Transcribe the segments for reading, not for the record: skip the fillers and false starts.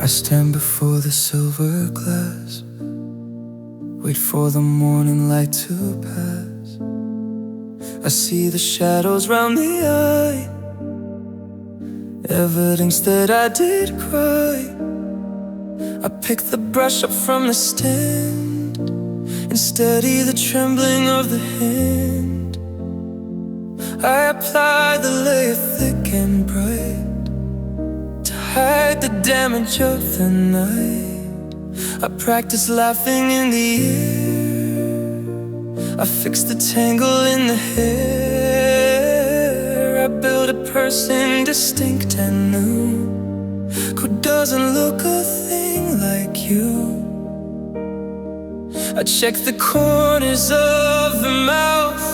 I stand before the silver glass, wait for the morning light to pass. I see the shadows round the eye, evidence that I did cry. I pick the brush up from the stand and steady the trembling of the hand. I apply the layer thick and bright to hide the damage of the night. I practice laughing in the air, I fix the tangle in the hair. I build a person distinct and new, who doesn't look a thing like you. I check the corners of the mouth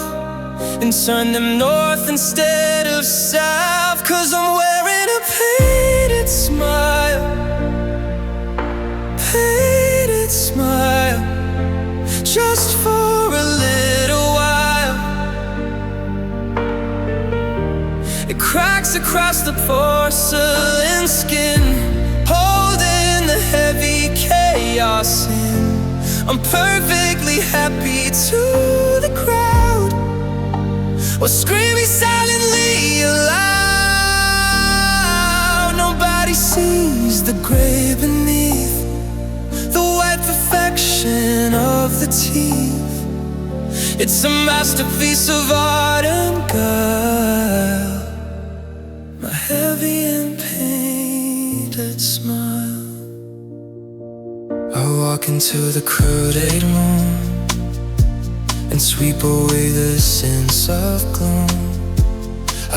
and turn them north instead of south, 'cause I'm wearing a painted smile, painted smile, just for a little while. It cracks across the porcelain skin, holding the heavy chaos in. I'm perfectly happy to the crowd, or screaming silently aloud. Nobody sees the gray beneath, the white perfection of the teeth. It's a masterpiece of art and guile, my heavy and painted smile. I walk into the crowded room and sweep away the sense of gloom.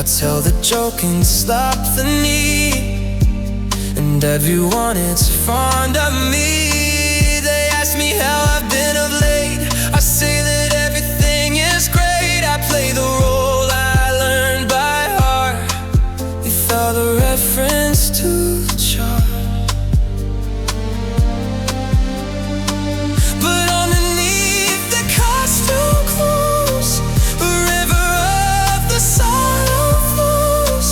I tell the joke and slap the knee, and everyone is fond of me. They ask me how I've been of late, I say that everything is great. I play the role I learned by heart without a reference to the chart. But underneath the costume clothes, a river of the sorrow flows.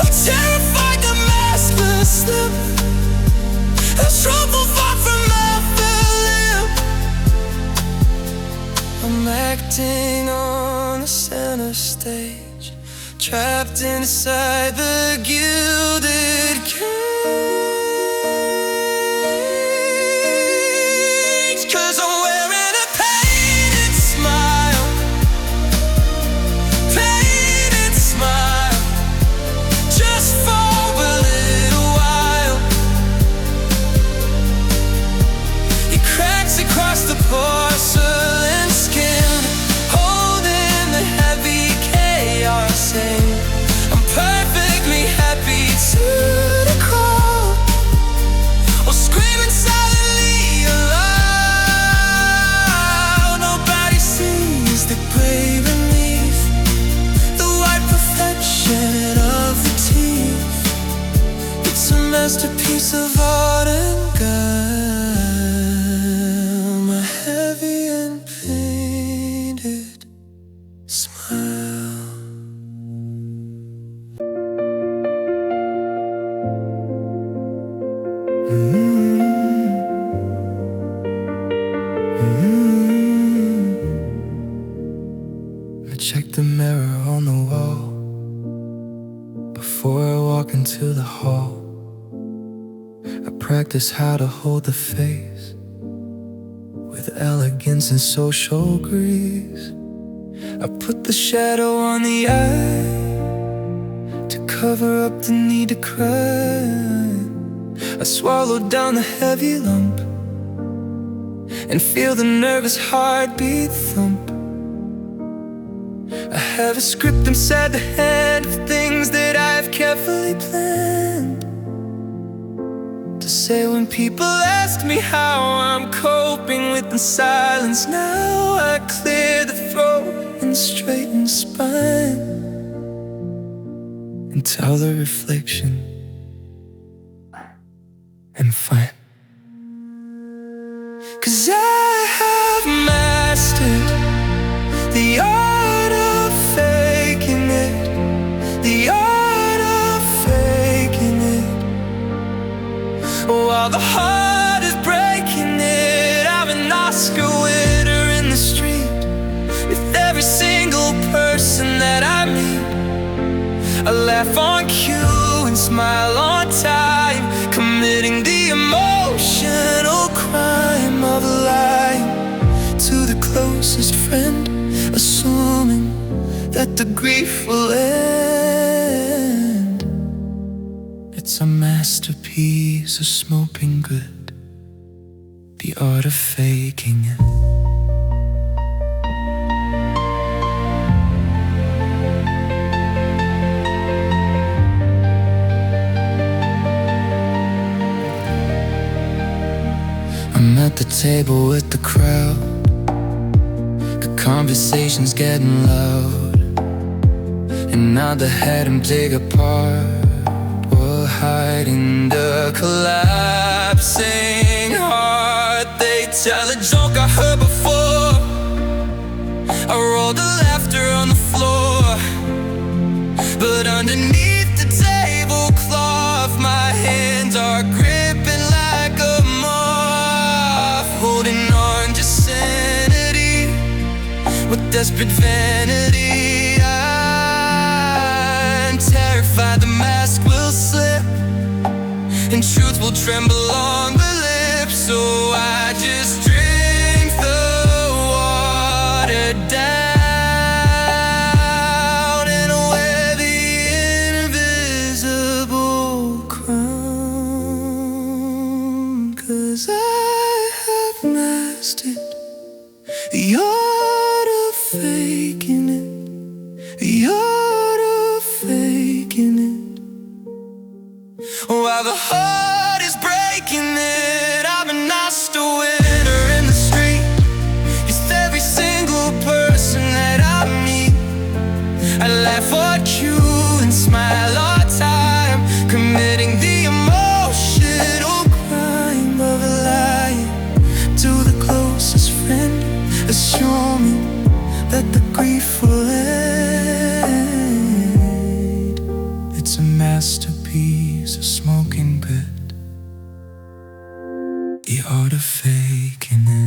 I'm terrified the mask will slip, a trouble far from lip. I'm acting on the center stage, trapped inside the gilded cage. 'Cause I'm wearing a painted smile, painted smile, just for a little while. It cracks across the porcelain skin, holding the heavy chaos in. I'm perfectly happy to the crowd, or screaming silently aloud. Nobody sees the gray beneath, the white perfection of the teeth. It's a masterpiece of art and guile, my heavy and painted smile. I check the mirror on the wall before I walk into the hall. I practice how to hold the face with elegance and social grace. I put the shadow on the eye to cover up the need to cry. I swallow down the heavy lump and feel the nervous heartbeat thump. I have a script inside the hand of things that I've carefully planned to say when people ask me how I'm coping with the silence. Now I clear the throat and straighten the spine and tell the reflection I'm fine. 'Cause I have mastered the art of faking it, the art of faking it. that the grief will end. It's a masterpiece of smoking good, the art of faking it. I'm at the table with the crowd, the conversation's getting loud, and now they're heading big apart. We're hiding the collapsing heart. They tell a joke I heard before, I roll the laughter on the floor, but underneath the tablecloth my hands are gripping like a moth, holding on to sanity with desperate vanity. I'm terrified the mask will slip and truth will tremble on the lips, so I just drink the water down and wear the invisible crown, 'cause I have mastered the art of faking it, the art of faking it. While the heart is breaking it, I'm a lost winner in the street. It's every single person that I meet. I laugh at you and smile all the time, committing the emotional crime of lying to the closest friend, assure me that the grief will end. It's a masterpiece of smoking good, the art of faking it.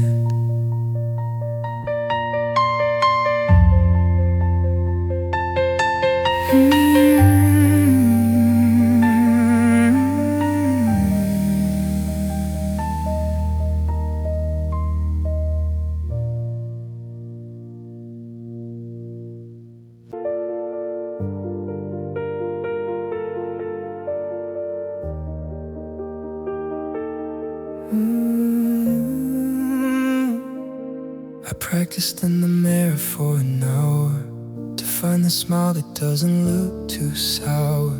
I practiced in the mirror for an hour to find the smile that doesn't look too sour.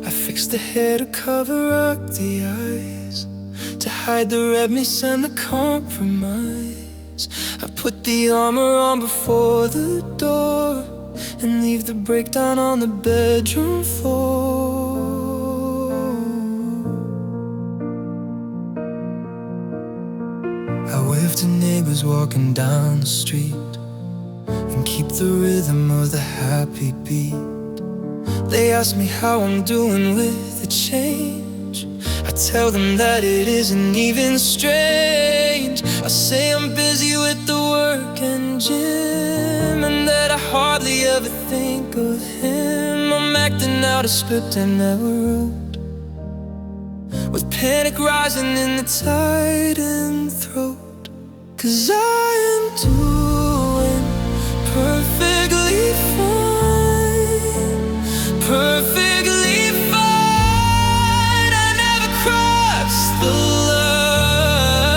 I fixed the hair to cover up the eyes, to hide the redness and the compromise. I put the armor on before the door and leave the breakdown on the bedroom floor. I wave to neighbors walking down the street and keep the rhythm of the happy beat. They ask me how I'm doing with the change. I tell them that it isn't even strange. I say I'm busy with the work and gym, and that I hardly ever think of him. I'm acting out a script I never wrote, with panic rising in the tightened throat. 'Cause I am doing perfectly fine, perfectly fine. I never crossed the line.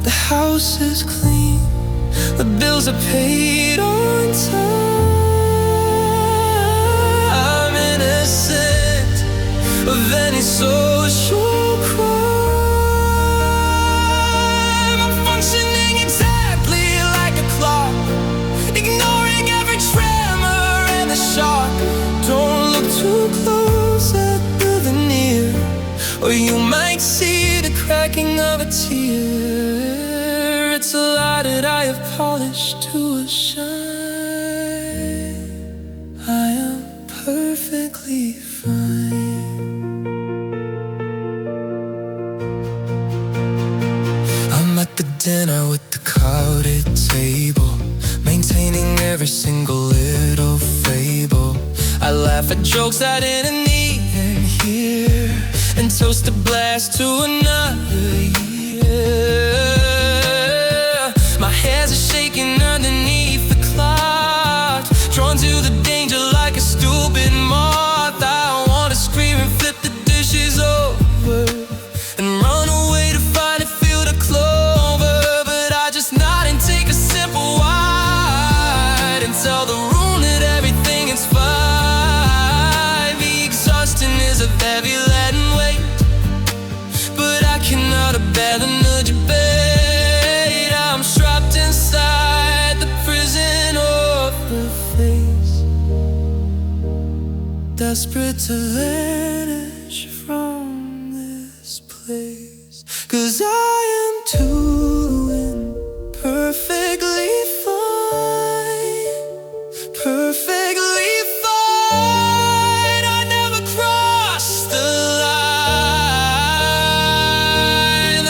The house is clean, the bills are paid on time. I'm innocent of any social crime. I'm functioning exactly like a clock, ignoring every tremor and the shock. Don't look too close at the veneer, or you might see the cracking of a tear. It's a lie that I have polished to a shine. I am perfectly fine. I'm at the dinner with the crowded table, maintaining every single little fable. I laugh at jokes I didn't even hear, and toast a blast to another year. My hands are shaking underneath the cloth, desperate to vanish from this place, 'cause I am doing perfectly fine, perfectly fine. I never crossed the line.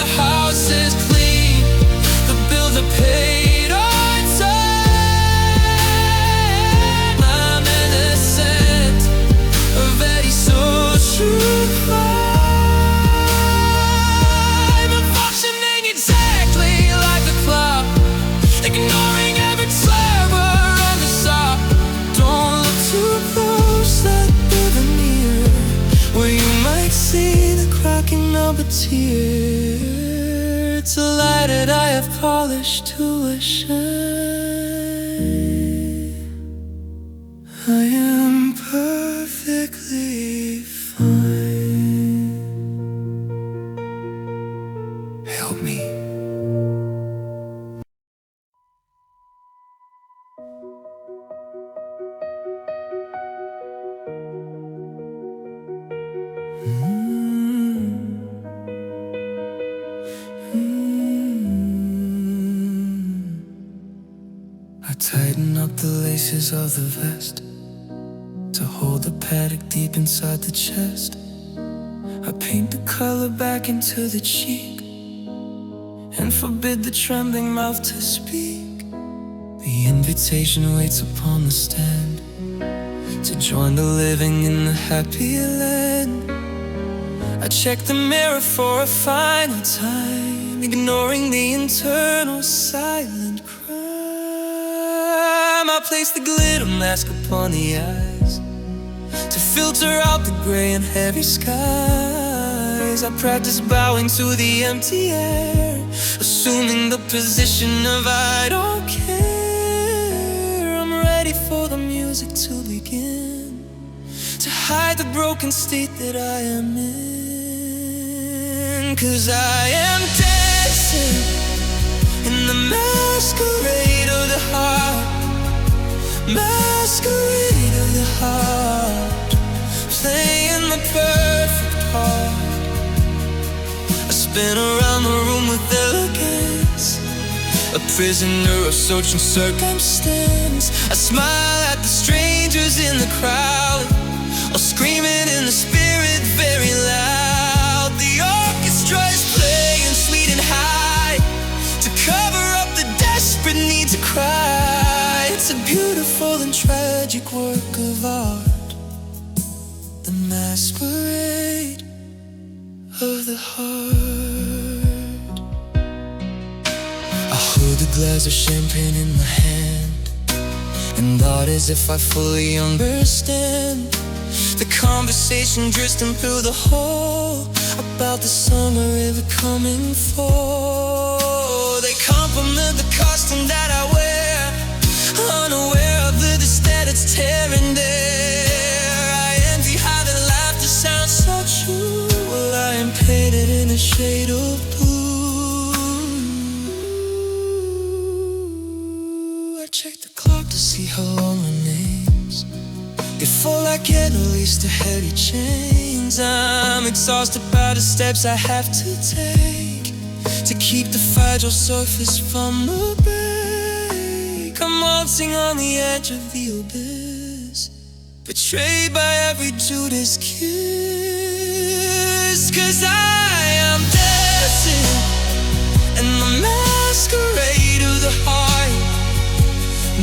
The house is clean, the bills are paid on time. I'm innocent of any social crime. I'm functioning exactly like the clock, ignoring every tremor on the sock. Don't look too close, that river near, where you might see the cracking of a tear. It's a lie that I have polished to a shine. I am perfectly fine. Help me. I tighten up the laces of the vest to hold the paddock deep inside the chest. I paint the color back into the cheek and forbid the trembling mouth to speak. The invitation waits upon the stand to join the living in the happy land. I check the mirror for a final time, ignoring the internal silent crime. I place the glitter mask upon the eyes to filter out the gray and heavy skies. I practice bowing to the empty air, assuming the position of I don't care. I'm ready for the music to begin, to hide the broken state that I am in. 'Cause I am dancing in the masquerade of the heart, masquerade of the heart, playing the perfect part. I spin around the room with elegance, a prisoner of social circumstance. I smile at the strangers in the crowd, or screaming in the spirit very loud. The orchestra is playing sweet and high to cover up the desperate need to cry. It's a beautiful and tragic work of art, the masquerade of the heart. I hold a glass of champagne in my hand and nod as if I fully understand. The conversation drifting through the hall about the summer river coming fall. They compliment the costume that I wear, unaware of the dust that it's tearing there. I envy how the laughter sounds so true, while I am painted in a shade of blue. I check the clock to see how long remains before I get released to heavy chains. I'm exhausted by the steps I have to take to keep the fragile surface from the break. I'm waltzing on the edge of the abyss, betrayed by every Judas kiss. 'Cause I am dancing in the masquerade of the heart,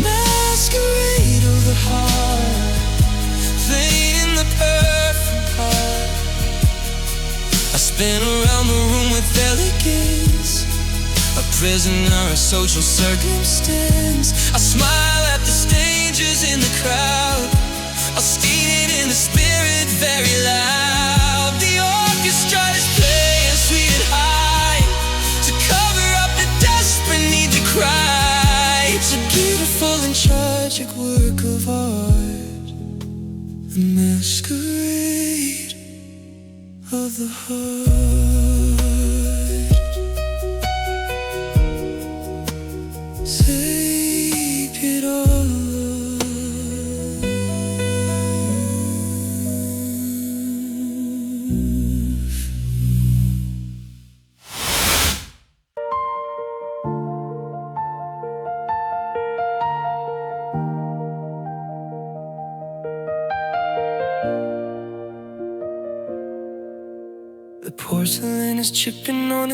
masquerade of the heart, playing the perfect part. I spin around the room with elegance, a prisoner of social circumstance. I smile at the strangers in the crowd, I'll state it in the spirit very loud. The orchestra is playing sweet and high to cover up the desperate need to cry. It's a beautiful and tragic work of art, the masquerade of the heart. Take it all.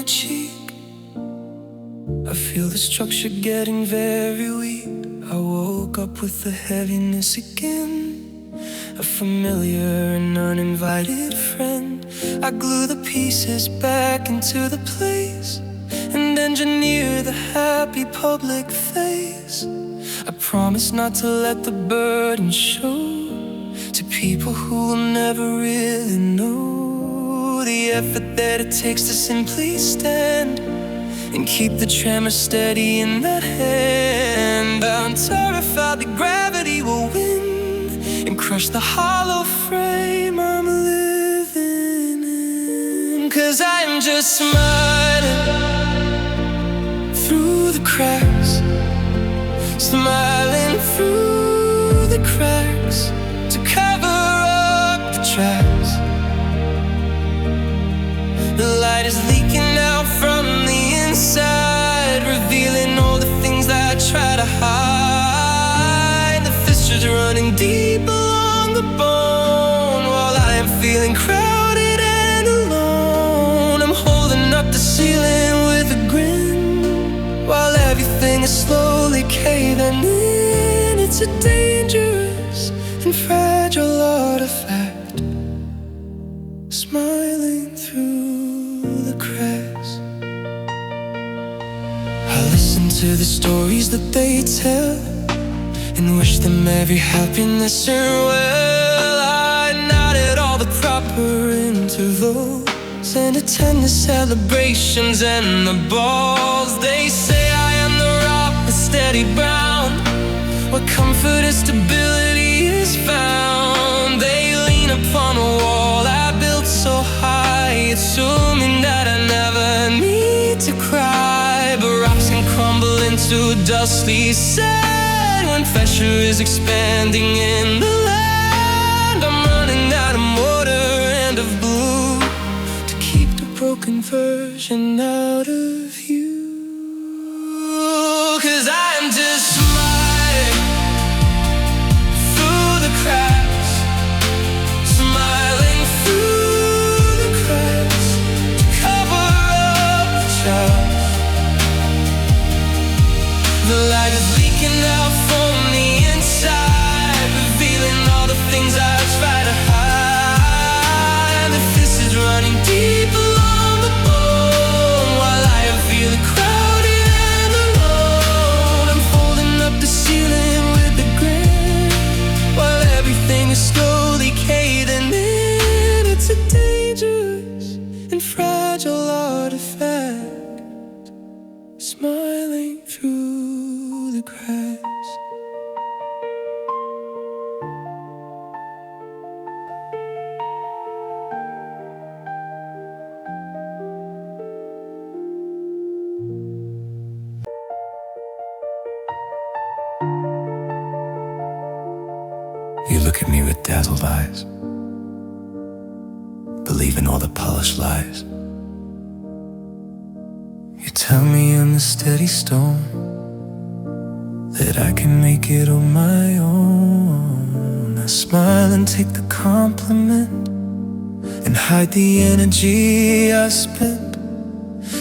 cheek. I feel the structure getting very weak. I woke up with the heaviness again, a familiar and uninvited friend. I glue the pieces back into the place and engineer the happy public face. I promise not to let the burden show to people who will never really know the effort that it takes to simply stand and keep the tremor steady in that hand. I'm terrified that gravity will win and crush the hollow frame I'm living in. 'Cause I'm just smiling through the cracks, smiling through the cracks to cover up the tracks. The light is leaking out from the inside, revealing all the things that I try to hide. The fissures running deep along the bone, while I am feeling crowded and alone. I'm holding up the ceiling with a grin, while everything is slowly caving in. It's a dangerous and fragile artifact, smiling through the cracks. I listen to the stories that they tell and wish them every happiness and well. I nod at all the proper intervals and attend the celebrations and the balls. They say I am the rock, the steady ground, where comfort and stability is found. They lean upon a wall I built so high, assuming that I never need to cry. But rocks can crumble into dusty sand when pressure is expanding in the land. I'm running out of mortar and of glue to keep the broken version out of you. 'Cause I'm just smiling through the cracks, smiling through the cracks to cover up the tracks. The light is leaking out from the inside, revealing all the things I try to hide. The fist is running deep along the bone, while I am feeling crowded and alone. I'm holding up the ceiling with a grin, while everything is slowly caving in. It's a dangerous and fragile artifact, smiling through the cracks. You look at me with dazzled eyes, believing all the polished lies. You tell me I'm the steady stone, that I can make it on my own. I smile and take the compliment and hide the energy I spent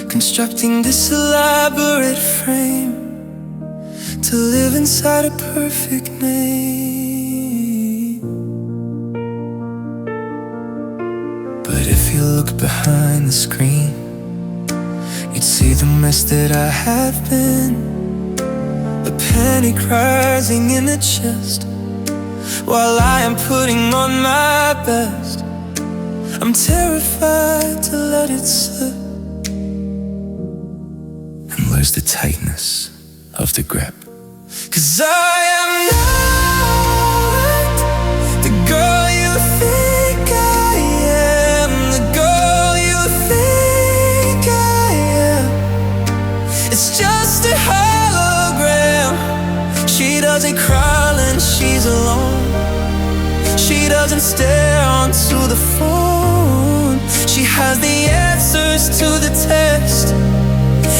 constructing this elaborate frame to live inside a perfect name. But if you look behind the screen, you'd see the mess that I have been. A panic rising in the chest while I am putting on my best. I'm terrified to let it slip and lose the tightness of the grip. 'Cause I am not the girl you think I am, the girl you think I am. It's just a hologram. She doesn't cry when she's alone. She doesn't stare onto the phone. She has the answers to the test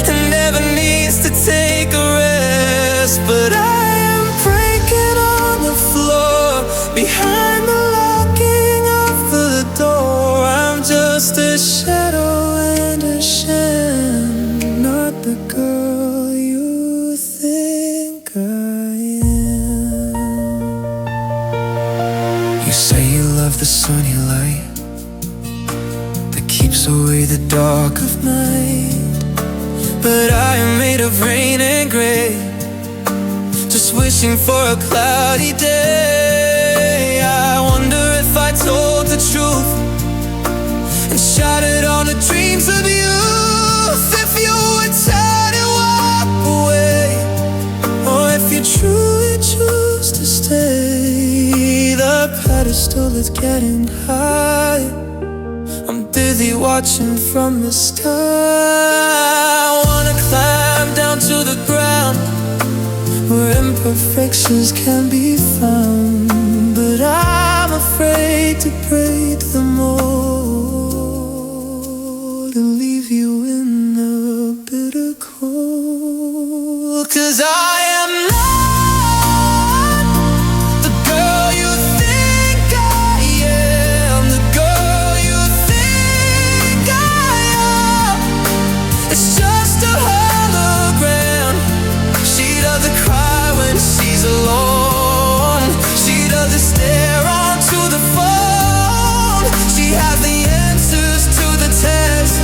and never needs to take a rest. But I am breaking on the floor behind the locking of the door. I'm just a shadow and a shadow. the girl you think I am. You say you love the sunny light that keeps away the dark of night, but I am made of rain and gray, just wishing for a cloudy day. I wonder if I told the truth and shattered all the dreams of youth, if you would turn and walk away, or if you truly choose to stay. The pedestal is getting high, I'm dizzy watching from the sky. I wanna climb down to the ground where imperfections can be found, but I'm afraid to break the mold and leave you in the bitter cold. 'Cause I am not the girl you think I am, the girl you think I am. It's just a hologram. She doesn't cry when she's alone, she doesn't stare onto the phone. She has the answers to the test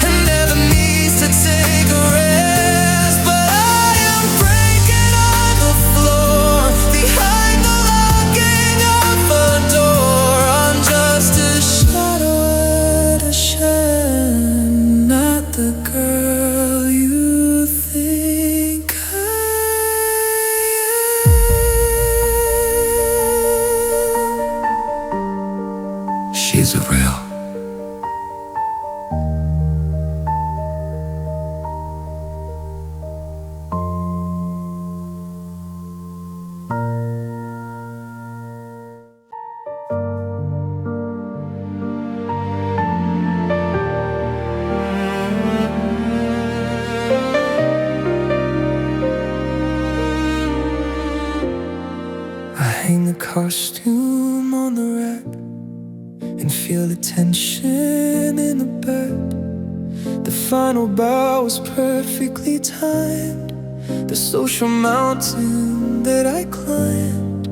and never needs to take a rest. But I am breaking on the floor behind the locking of a door. I'm just a shadow at a shed, not the girl you think I am. She's a real. I hang the costume on the rack and feel the tension in the back. The final bow was perfectly timed, the social mountain that I climbed.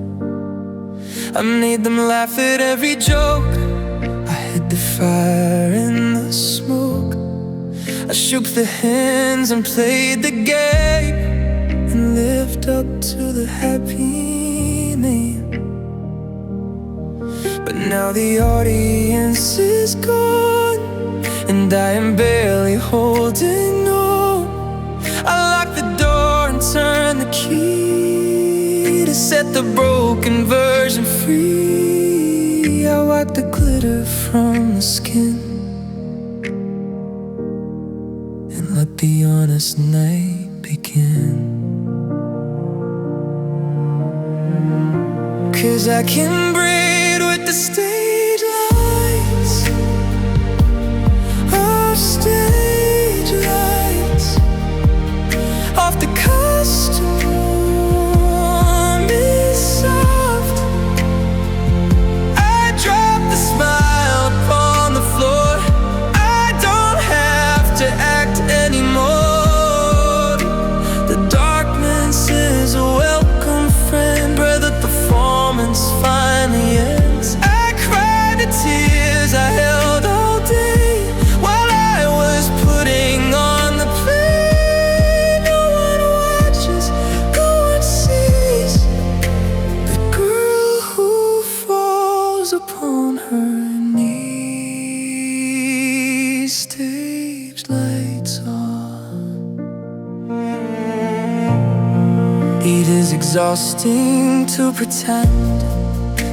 I made them laugh at every joke, I hid the fire in the smoke. I shook the hands and played the game and lived up to the happy name. But now the audience is gone and I am barely holding on. I lock the door and turn the key to set the broken version free. I wipe the glitter from the skin and let the honest night begin. 'Cause I can breathe with the stage lights, off stage lights, off the costume is soft. I drop the smile upon the floor, I don't have to act anymore. The darkness is a welcome friend where the performance finally ends. I cried the tears I held all day while I was putting on the play. No one watches, no one sees the girl who falls upon her knees. Stage lights on. It is exhausting to pretend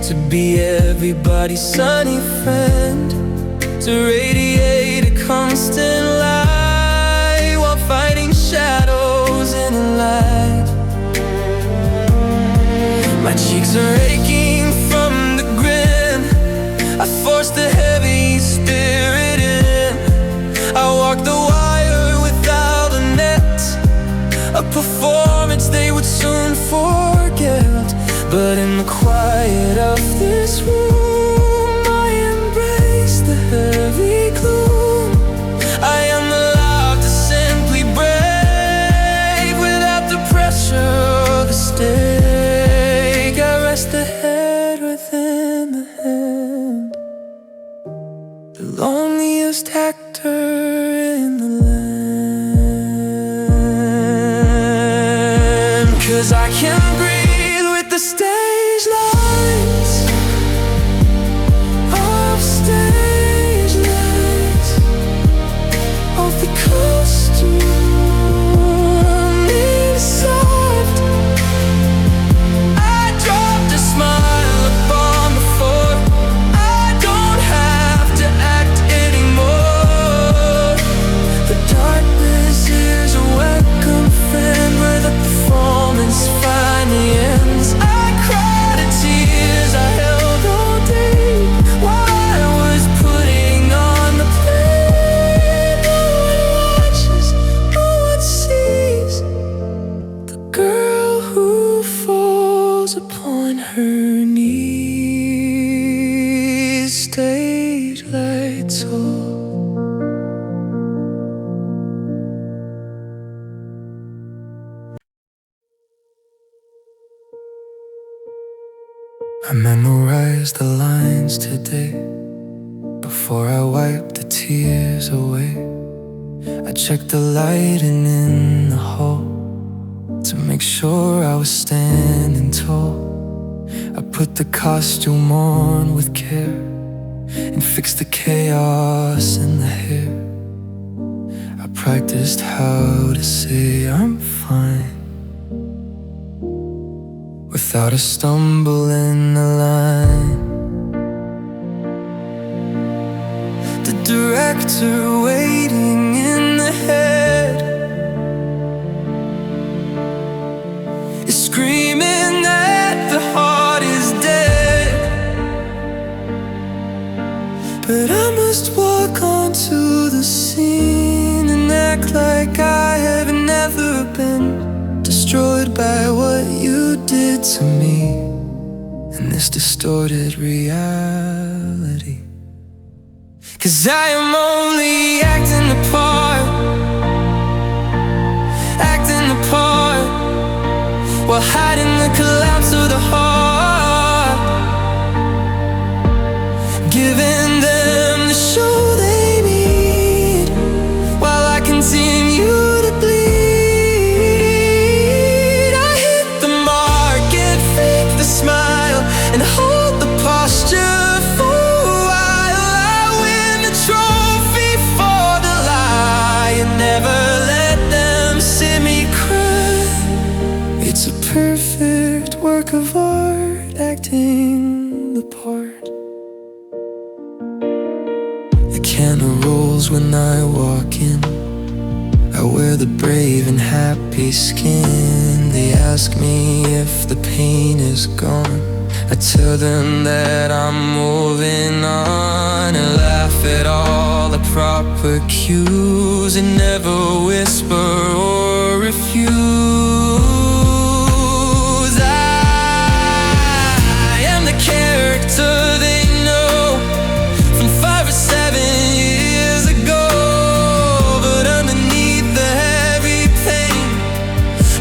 to be everybody's sunny friend, to radiate a constant light while fighting shadows in a light. My cheeks are aching from the grin, I force the heavy spirit in. I walk the wire without a net, a performance they would soon forget. But in the quiet of this room, I embrace the heavy gloom. I am allowed to simply greatest actor in the land. 'Cause I can't breathe with the stage lights of stage lights of the costume is soft. I dropped a smile upon the floor. I don't have to act anymore. The darkness is a welcome friend where the performance finally ends. I cried in tears I held all day while I was putting on the play. No one watches, no one sees the girl who falls upon her knees. Stage lights off. I memorized the lines today before I wiped the tears away. I checked the lighting in the hall to make sure I was standing tall. I put the costume on with care and fixed the chaos in the hair. I practiced how to say I'm fine without a stumble in the line. The director waiting in the head is screaming that the heart is dead. But I must walk onto the scene and act like I have never been destroyed by what you did to me in this distorted reality. 'Cause I am only acting the part, acting the part, while hiding the collapse of the heart, giving them the show they need while I continue to bleed. I hit the mark and fake the smile and hold the posture for a while. I win the trophy for the lie and never let them see me cry. It's a perfect work of art, acting the part. The camera rolls when I walk in. I wear the brave and happy skin. They ask me if the pain is gone. I tell them that I'm moving on and laugh at all the proper cues and never whisper or refuse. I am the character they know from 5 or 7 years ago. But underneath the heavy pain,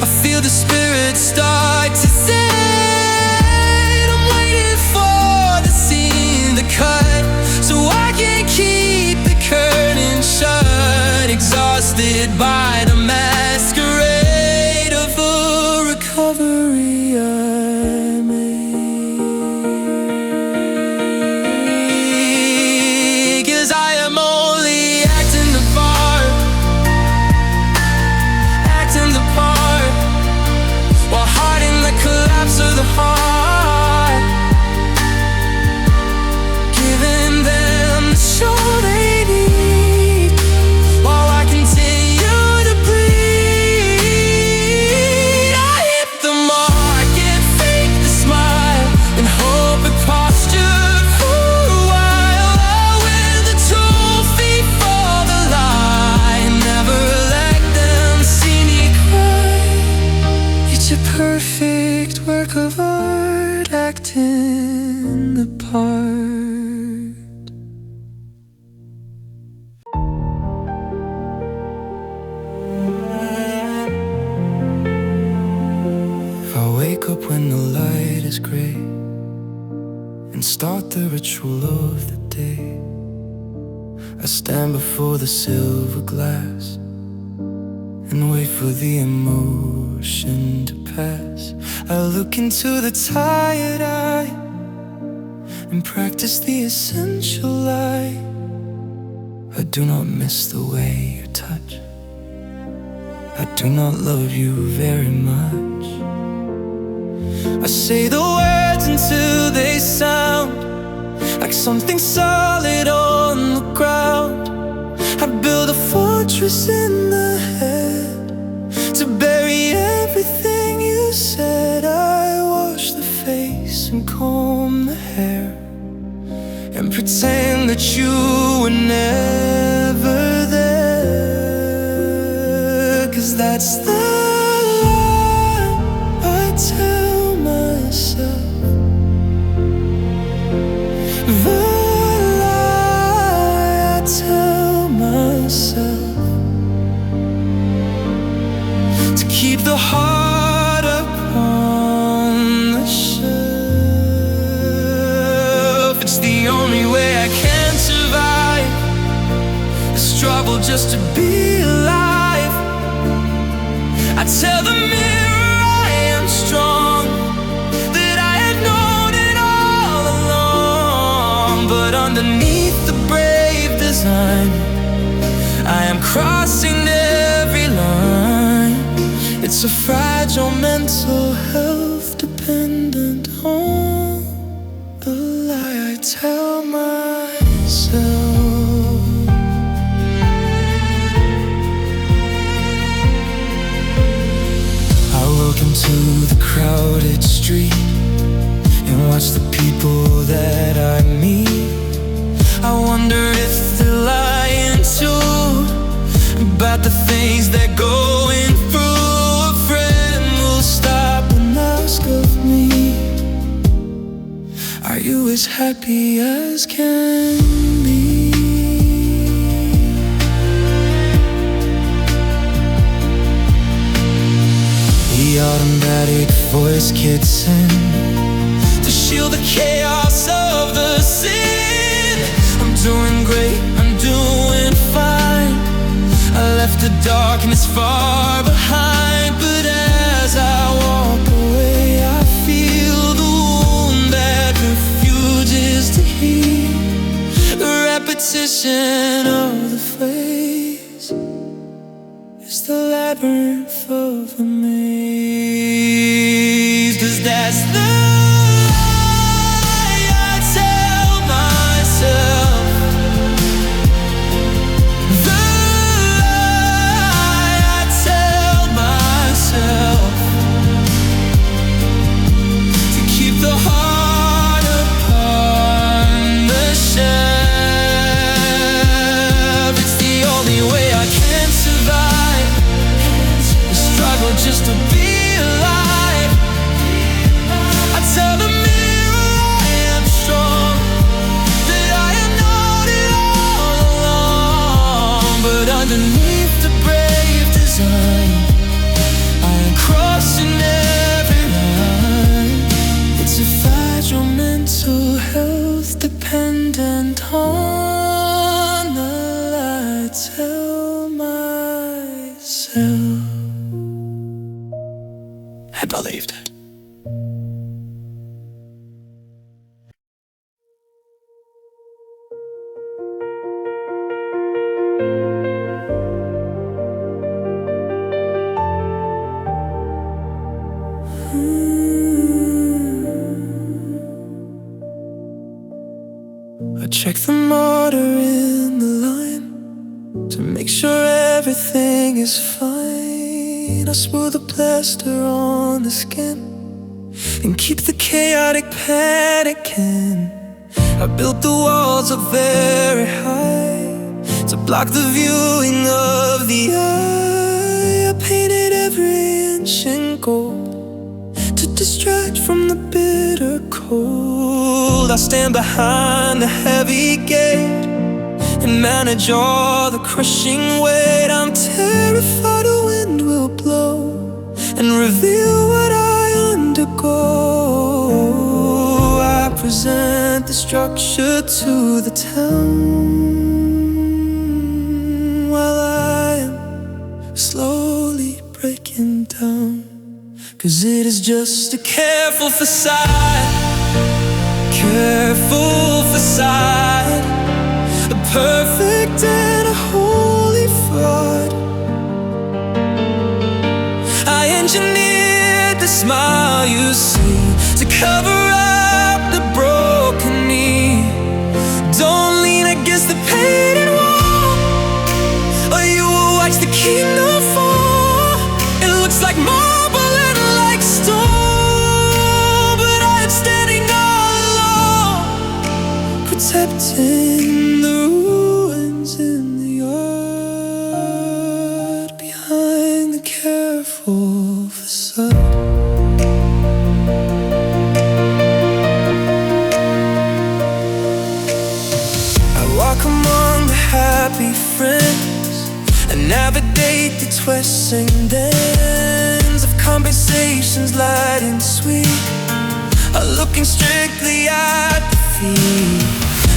I feel the spirit start to set. I'm waiting for the scene to cut so I can keep the curtain shut. Exhausted by the masquerade of a recovery I made. 'Cause I am only acting the part, acting the part, while hiding the collapse of the heart, giving them the show they need while I continue to bleed. I hit the mark and fake the smile and hope it postured for a while. I win the trophy for the lie and never let them see me cry. It's a perfect work of art, acting the part. If I wake up when the light is gray and start the ritual of the day, I I stand before the silver glass and wait for the emotion to pass. I look into the tired eye and practice the essential lie. I do not miss the way you touch. I do not love you very much. I say the words until they sound like something solid on the ground. I build a fortress in the head to bury everything you said. I wash the face and comb the hair and pretend that you were never there. 'Cause that's the lie I tell myself, the lie I tell myself, to keep the heart upon the shelf. It's the only way I can survive the struggle just to be alive. I tell the mirror I am strong, that I had known it all along. But underneath the brave design, I am crossing every line. It's a fragile mental health dependent on the lie I tell myself. I look into the crowded street and watch the people that I meet. I wonder if they're lying too about the things they're going through. A friend will stop and ask of me, are you as happy as can be? The automatic voice kicks in to shield the chaos of the sin. I'm doing great, I'm doing fine. I left the darkness far behind. But as I walk away, I feel the wound that refuses to heal. The repetition of the phrase is the labyrinth of a maze. 'Cause that's the lie I tell myself, the lie I tell myself, to keep the heart upon the shelf. It's the only way I can survive the struggle just to be alive. I tell the mirror I am strong, that I have known it all along. But underneath the brave design, I am crossing every line. It's a fragile mental health dependent on the lie I tell myself. I believed. I check the mortar in the line to make sure everything is fine. I smooth the plaster on the skin and keep the chaotic panicking. I built the walls up very high to block the viewing of the eye. I painted every inch in gold to distract from the bitter cold. I stand behind the heavy gate and manage all the crushing weight. I'm terrified a wind will blow and reveal what I undergo. I present the structure to the town breaking down. 'Cause it is just a careful facade, careful facade, a perfect and a holy fraud. I engineered the smile you see to cover up the broken knee. Don't lean against the painted wall, or you will watch the kingdom fall. It looks like marble and like stone, but I am standing all alone, protecting the ruins in the yard behind the careful facade. Among the happy friends and navigate the twists and ends of conversations light and sweet, are looking strictly at the feet.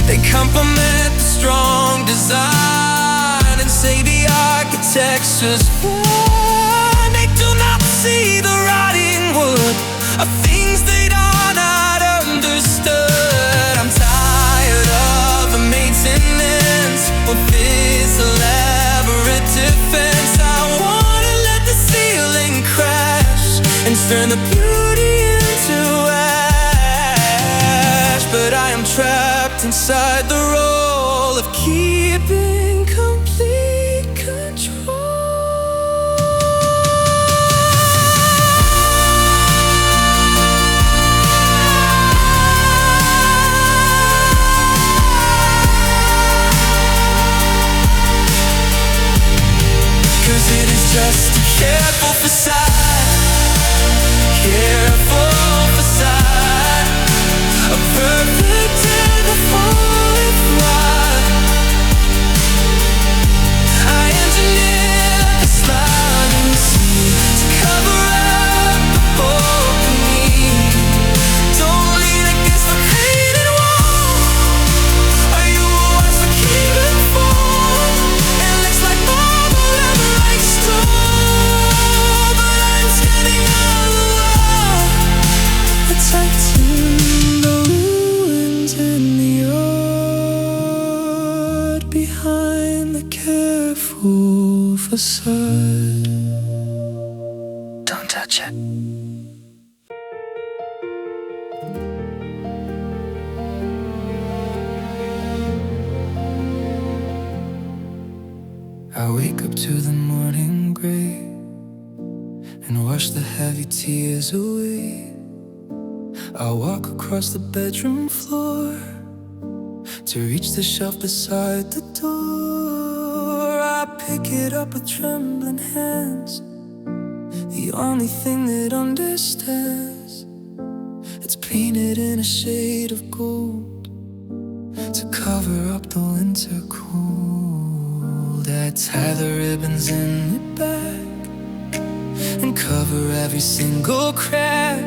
They complement the strong design and say the architecture's fine. They do not see the rotting wood of things they do not understood. I'm tired of the maintenance with this elaborate defense. I wanna let the ceiling crash and turn the beauty into ash, but I am trapped inside the role of keeping complete control. Just a careful facade, careful facade, a perfect and a holy fraud. I engineered the smile you see to cover up the broken knee. Don't lean against the painted wall, or you will watch the kingdom fall. It looks like marble and like stone, but I'm standing all alone, protecting the ruins in the yard behind the careful facade. Don't touch it. I wake up to the morning gray and wash the heavy tears away. I walk across the bedroom floor to reach the shelf beside the door. I pick it up with trembling hands, the only thing that understands. It's painted in a shade of gold to cover up the winter cold. I tie the ribbons in the back and cover every single crack.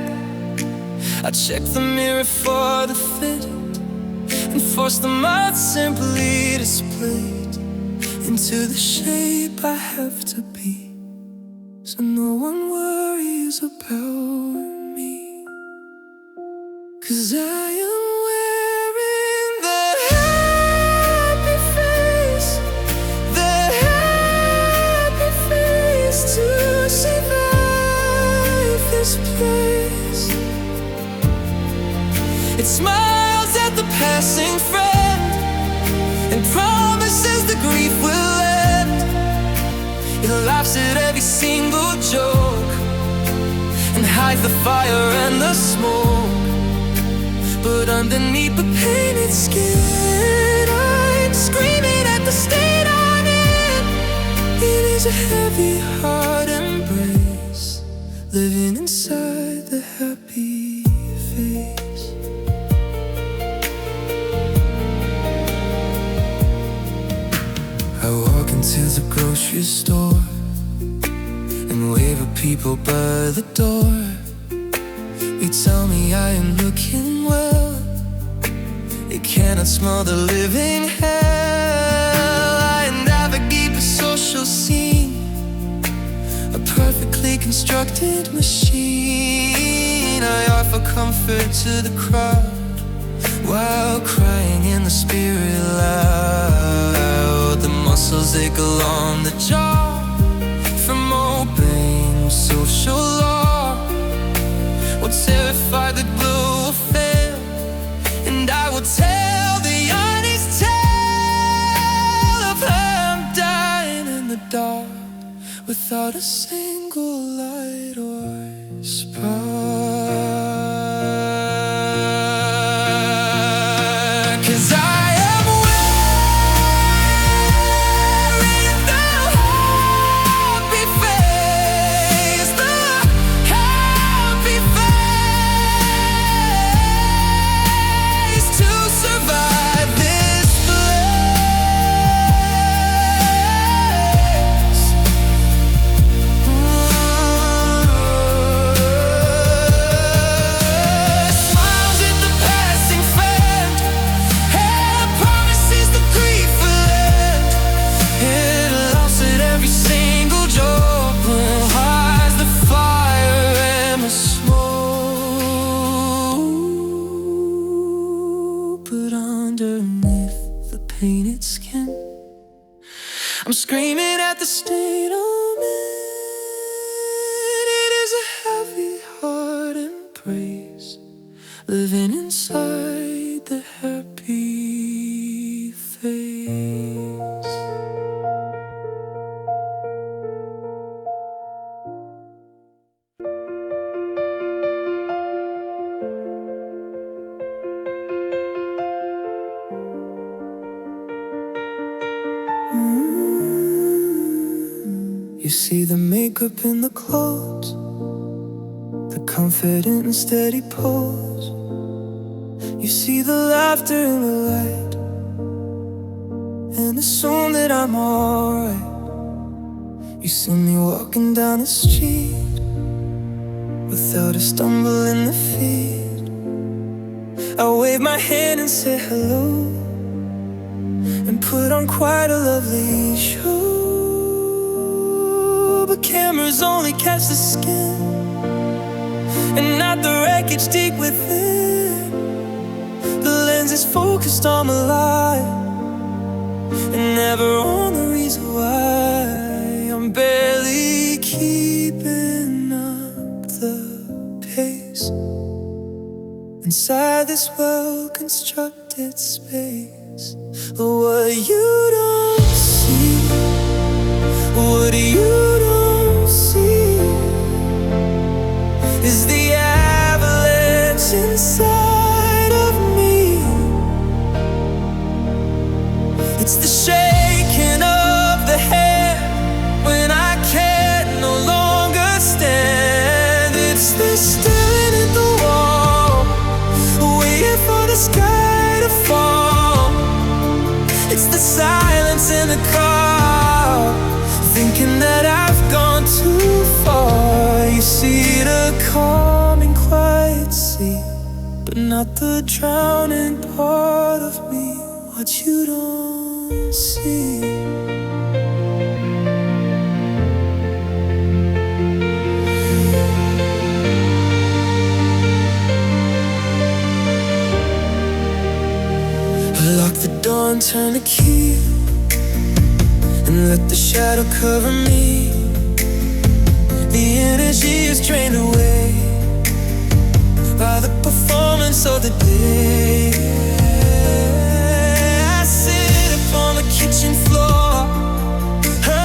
I check the mirror for the fit and force the mouth simply displayed into the shape I have to be, so no one worries about me. 'Cause I am wearing the happy face, the happy face to survive this place. It smiles at the passing friend and promises the grief will end. It laughs at every single joke and hides the fire and the smoke. But underneath the painted skin, I'm screaming at the state I'm in. It is a heavy heart embrace, living inside the happy face. I walk into the grocery store and wave at people by the door. They tell me I am looking well. They cannot smell the living hell. I navigate the social scene, a perfectly constructed machine. I offer comfort to the crowd while crying in the spirit loud. The muscles ache along the jaw from obeying social law. Will terrify, the glue will fail, and I will tell the honest tale of how I'm dying in the dark without a single light or spark. 'Cause I am wearing the happy face, the happy face to survive this place. Smiles at the passing friend, and promises the grief will end. It laughs at every single joke, and hides the fire and the smoke. But underneath the painted skin, I'm screaming at the state I'm in. It is a heavy heart embrace, living inside the happy face. You see the makeup in the clothes, the confident and steady pose. You see the laughter in the light, and assume that I'm alright. You see me walking down the street without a stumble in the feet. I wave my hand and say hello, and put on quite a lovely show. But cameras only catch the skin, and not the wreckage deep within. The lens is focused on the light, and never on the reason why I'm barely keeping up the pace inside this well-constructed space. But what you don't see, what you don't see, is the avalanche inside of me. It's the shaking of the head when I can no longer stand. It's the staring at the wall, waiting for the sky to fall. It's the silence in the car, thinking that I've gone too far. You see the calm and quiet sea, but not the drowning part of me. What you don't see. I lock the door and turn the key, and let the shadow cover me. The energy is drained away by the performance of the day. I sit upon the kitchen floor,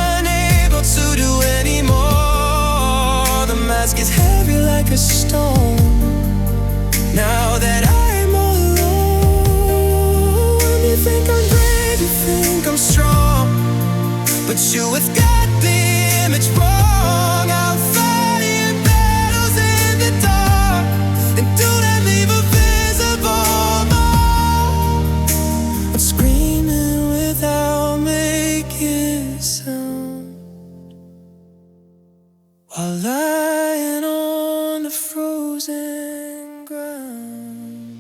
unable to do anymore. The mask is heavy like a stone, now that I'm all alone. You think I'm brave, you think I'm strong, but you have got the image wrong. I'll fight in battles in the dark, and do not leave a visible mark. I'm screaming without making sound, while lying on the frozen ground.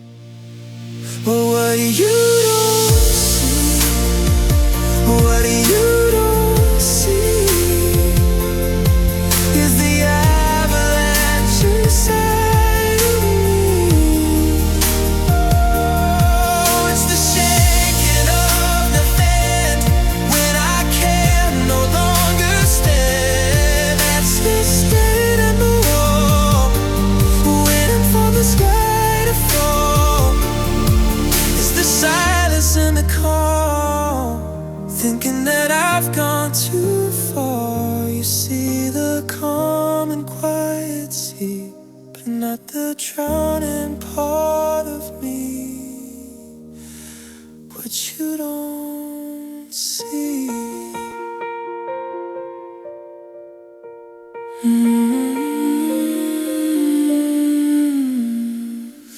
But what you don't see, what you don't see, is calm and quiet sea, but not the drowning part of me, what you don't see.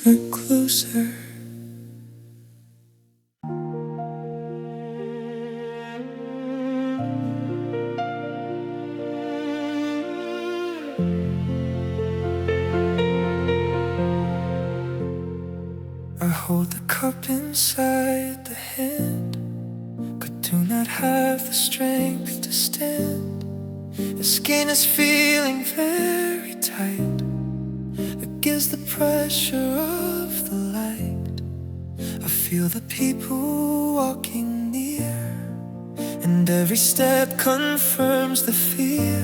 Look closer. I hold the cup inside the hand, but do not have the strength to stand. The skin is feeling very tight against the pressure of the light. I feel the people walking near, and every step confirms the fear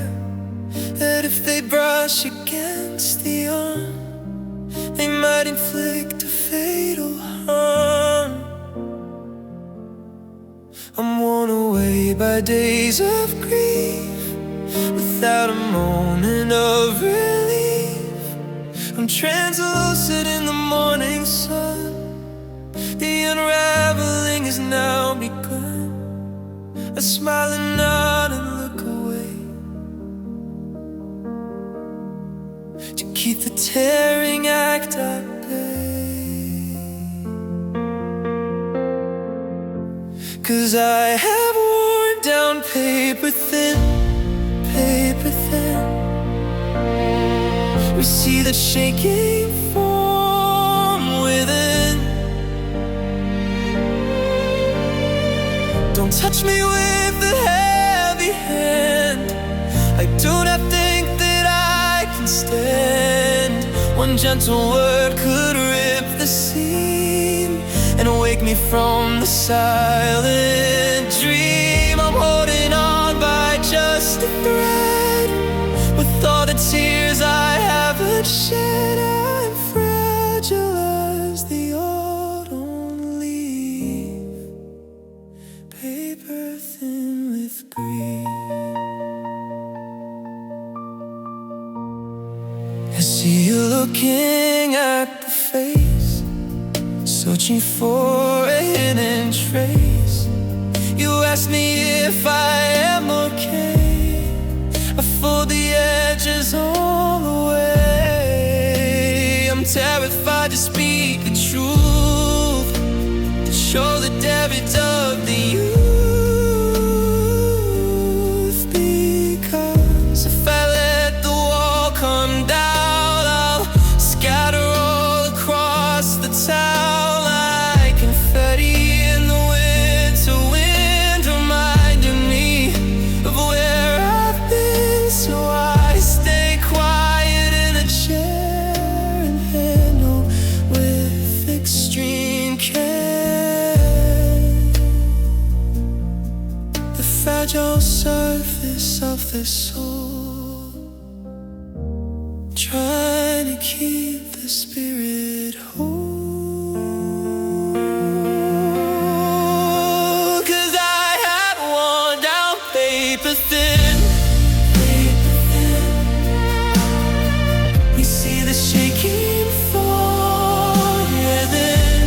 that if they brush against the arm, they might inflict a fatal harm. I'm worn away by days of grief, without a moment of relief. I'm translucent in the morning sun. The unraveling has now begun. I smile and nod and look away to keep the tearing act at bay. 'Cause I have worn down paper thin, paper thin. We see the shaking form within. Don't touch me with the heavy hand. I do not think that I can stand. One gentle word could rip the seam and wake me from the silent dream. I'm holding on by just a thread, with all the tears I haven't shed. I'm fragile as the autumn leaf, paper thin with grief. I see you looking at the face, searching for a hidden trace. You ask me if I am okay. I fold the edges all away. I'm terrified to speak the truth, to show the depth of the youth. Because if I let the wall come down, I'll scatter all across the town like confetti in the winter wind, reminding me of where I've been. So I stay quiet in a chair and handle with extreme care the fragile surface of the soul, trying to keep the spirit whole. 'Cause I have worn down paper thin, paper thin. We see the shaking form within.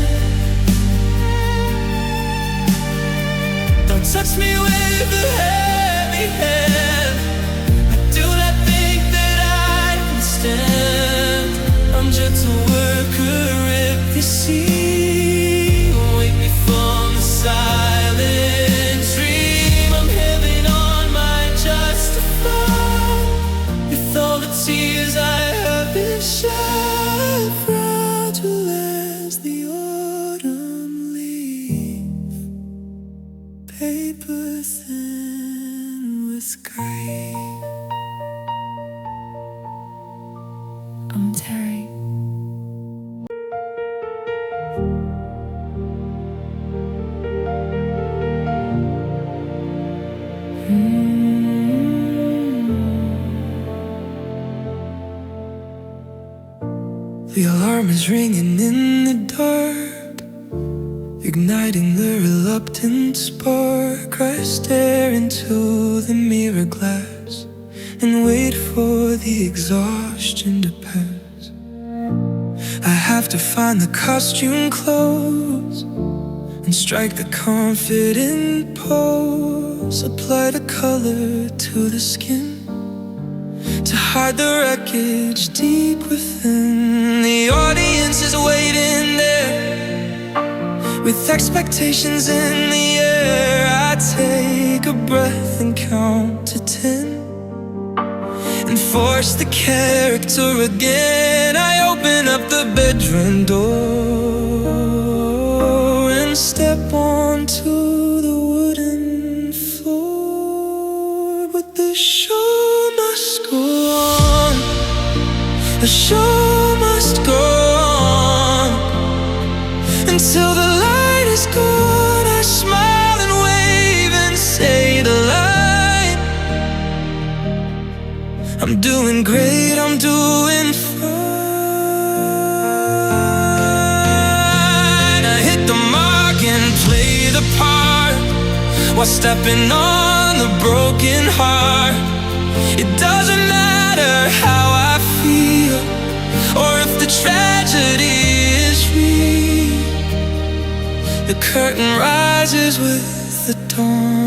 Don't touch me with a heavy hand. I do not think that I can stand. I'm just a worker if you see. Wake me from the silent dream. I'm heavy on my justified, with all the tears I have been shed. Fragile as the autumn leaf, paper thin with grief. I'm Terry. The alarm is ringing in the dark, igniting the reluctant spark. I stare into the mirror glass and wait for the exhaustion to pass. I have to find the costume clothes and strike the confident pose. Apply the color to the skin to hide the wreckage deep within. The audience is waiting there with expectations in the air. I take a breath and count to 10 and force the character again. I open up the bedroom door and step onto the wooden floor. But the show must go on. The show must go on until the light is gone. I smile and wave and say the line. I'm doing great, I'm doing fine. I hit the mark and play the part while stepping on the broken heart. It doesn't matter how I feel or if the tragedy is real. The curtain rises with the dawn,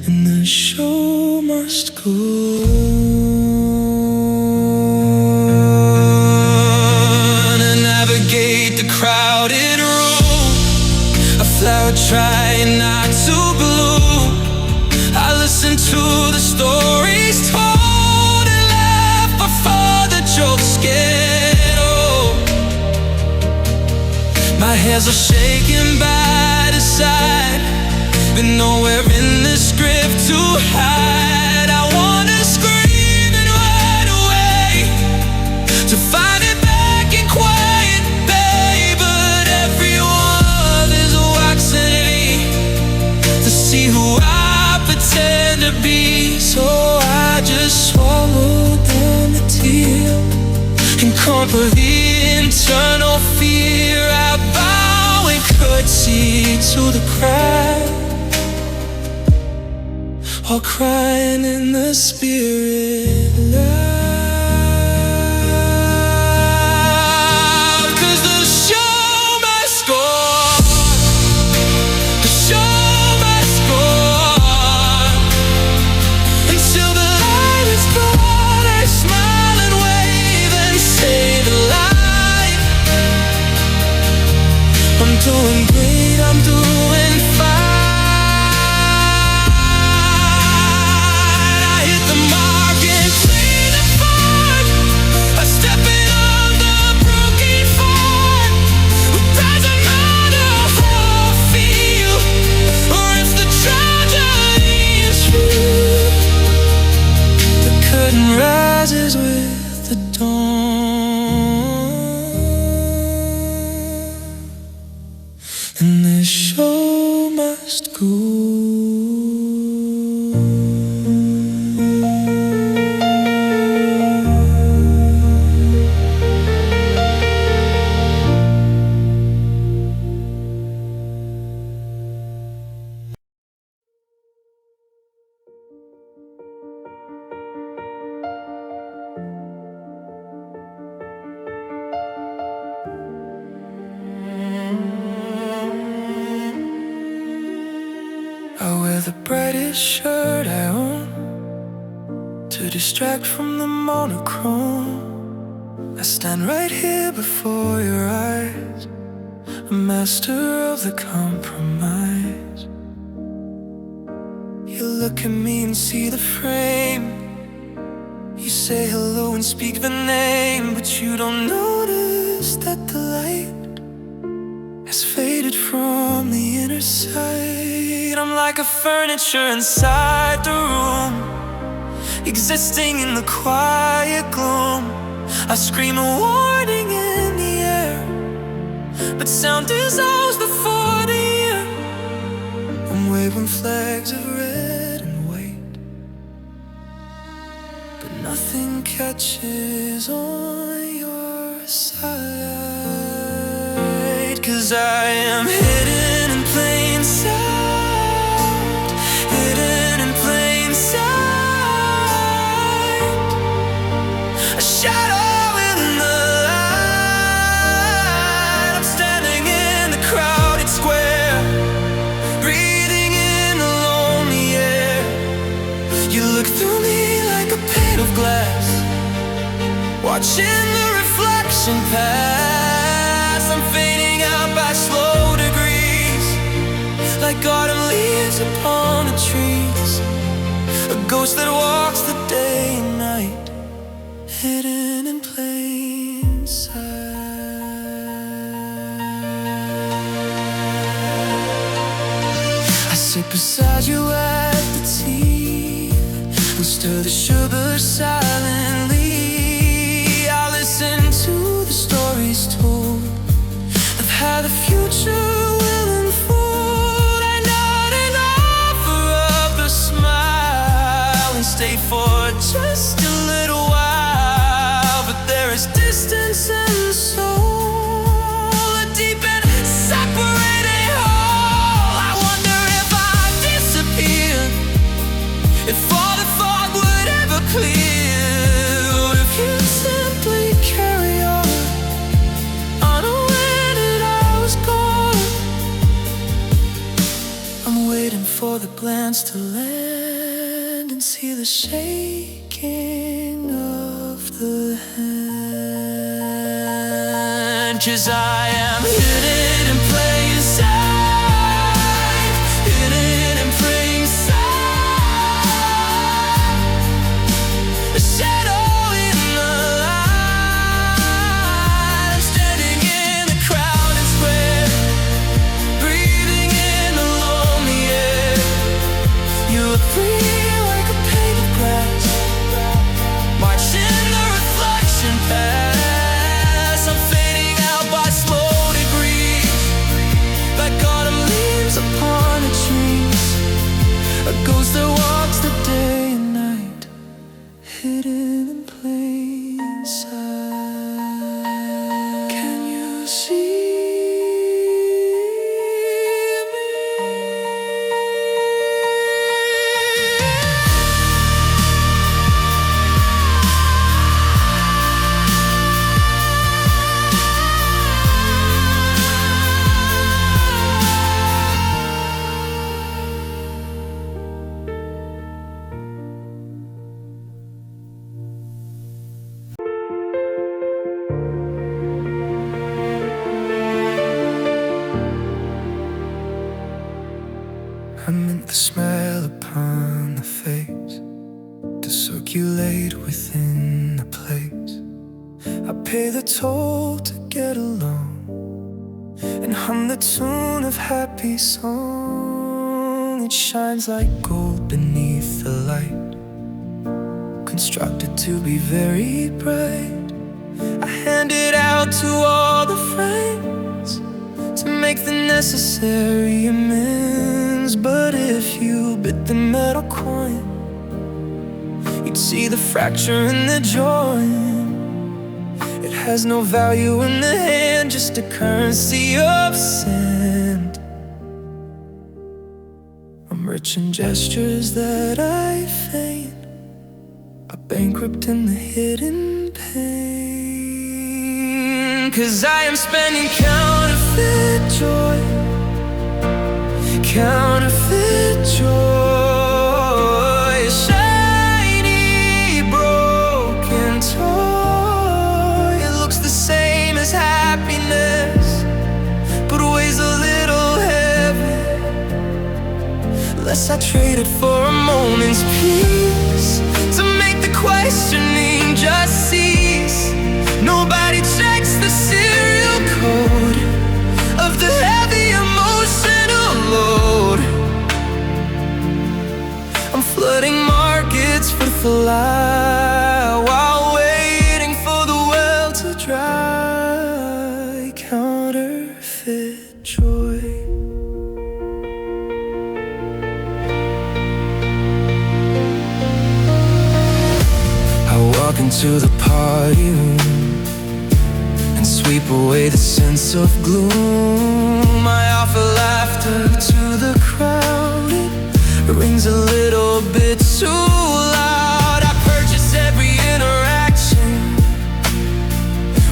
and the show must go on. I navigate the crowded room, a flower trying not to bloom. I listen to the stories told and laugh before the jokes get old. My hands are shaking by the side, but nowhere in the script to hide. I wanna scream and run away to find it back in quiet, babe, but everyone is watching me to see who I pretend to be. So I just swallow down the tear and conquer the internal fear. I bow and curtsy to the crowd, all crying in the spirit loud. 'Cause the show must go on. The show must go on until the light is gone. I smile and wave and say the line. I'm doing great, I'm doing fine. I hit the mark and play the part. I'm stepping on the broken heart. It doesn't matter how I feel or if the tragedy is true. The curtain rises with the dawn, and the show must go. I wear the brightest shirt I own to distract from the monochrome. I stand right here before your eyes, a master of the compromise. You look at me and see the frame. You say hello and speak the name, but you don't notice that the light has faded from the inner side. I'm like a furniture inside the room, existing in the quiet gloom. I scream a warning in the air, but sound dissolves before the ear. I'm waving flags of red and white, but nothing catches on your side. 'Cause I am hidden in plain sight, hidden in plain sight. watching the reflection pass. I'm fading out by slow degrees, like autumn leaves upon the trees. A ghost that walks the day and night, hidden in plain sight. I sit beside you at the tea and stir the sugar silently. I listen to the stories told of how the future will unfold. I nod and offer up a smile and stay for just a little while. But there is distance in the soul, a deep and separating hole. I wonder if I disappear, if all the fog would ever clear, or if you simply carry on, unaware that I was gone. I'm waiting for the glance to land and see the shaking of the hand. 'Cause I am hidden in plain sight, hidden in plain sight. A shadow in the light. I'm standing in the crowded square, breathing in the lonely air. You are free like a pane of glass, watching the reflection pass. I'm fading out by slow degrees, like autumn leaves upon the trees. A ghost that walks the day and night, hidden in plain sight. Can you see me? I meant the smell upon the face to circulate within the place. I pay the toll to get along and hum the tune of happy song. It shines like gold beneath the light, constructed to be very bright. I hand it out to all the friends to make the necessary amends. But if you bit the metal coin, you'd see the fracture in the joint. It has no value in the hand, just a currency of sand. I'm rich in gestures that I feign, a bankrupt in the hidden pain. 'Cause I am spending counterfeit joy, counterfeit joy, a shiny broken toy. It looks the same as happiness, but weighs a little heavy. Less I trade it for a moment's peace, to make the questioning just cease. Nobody checks the serial code of the heavy emotional load. I'm flooding markets for fly while waiting for the well to dry. Counterfeit joy. I walk into the party room and sweep away the sense of gloom. I offer laughter to the crowd, it rings a little bit too loud. I purchase every interaction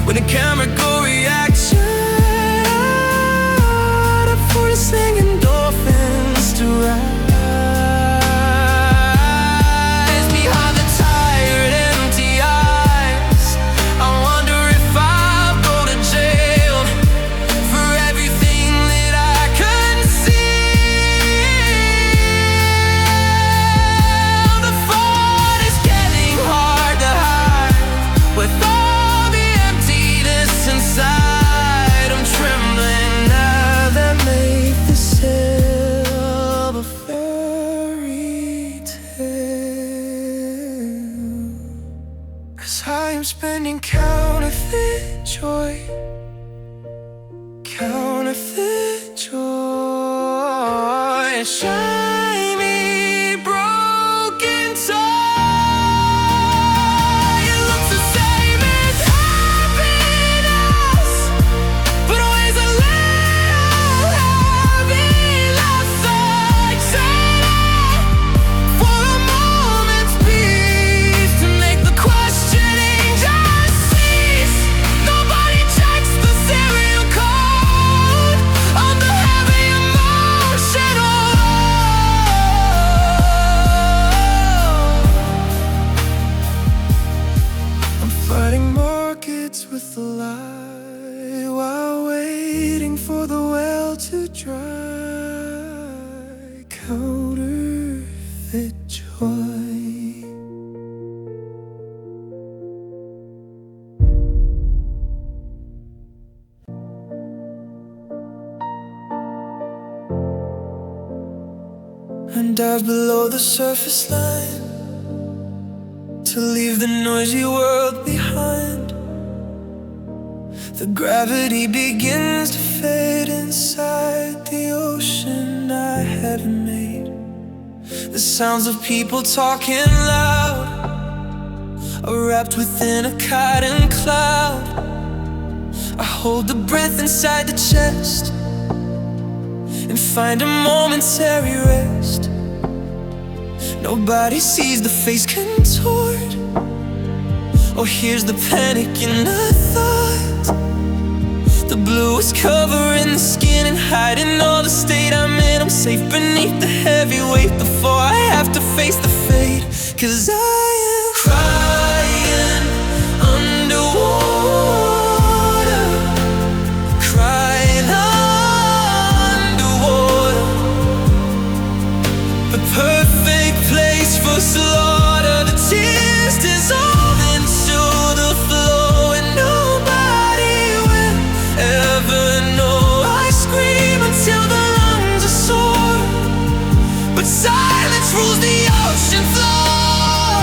with a camera go reaction. I'm forcing endorphins to rise behind the tired, empty eyes. time spending counterfeit joy, counterfeit joy. Shiny broken toy. It looks the same as happiness, but always a little heavy. Left excited for a moment's peace, to make the questioning just cease. Nobody checks the serial code on the heavy emotional. I'm flooding markets with a lie while waiting for the well to dry. Counterfeit joy. And dive below the surface line to leave the noisy world behind. The gravity begins to fade inside the ocean I haven't made. The sounds of people talking loud are wrapped within a cotton cloud. I hold the breath inside the chest and find a momentary rest. Nobody sees the face contort or hears the panic in the thought. The blue is covering the skin and hiding all the state I'm in. I'm safe beneath the heavy weight before I have to face the fate. 'Cause I am crying underwater, crying underwater. The perfect place for slaughter. The tears dissolve into the flow, and nobody will ever know. I scream until the lungs are sore, but silence rules the ocean floor.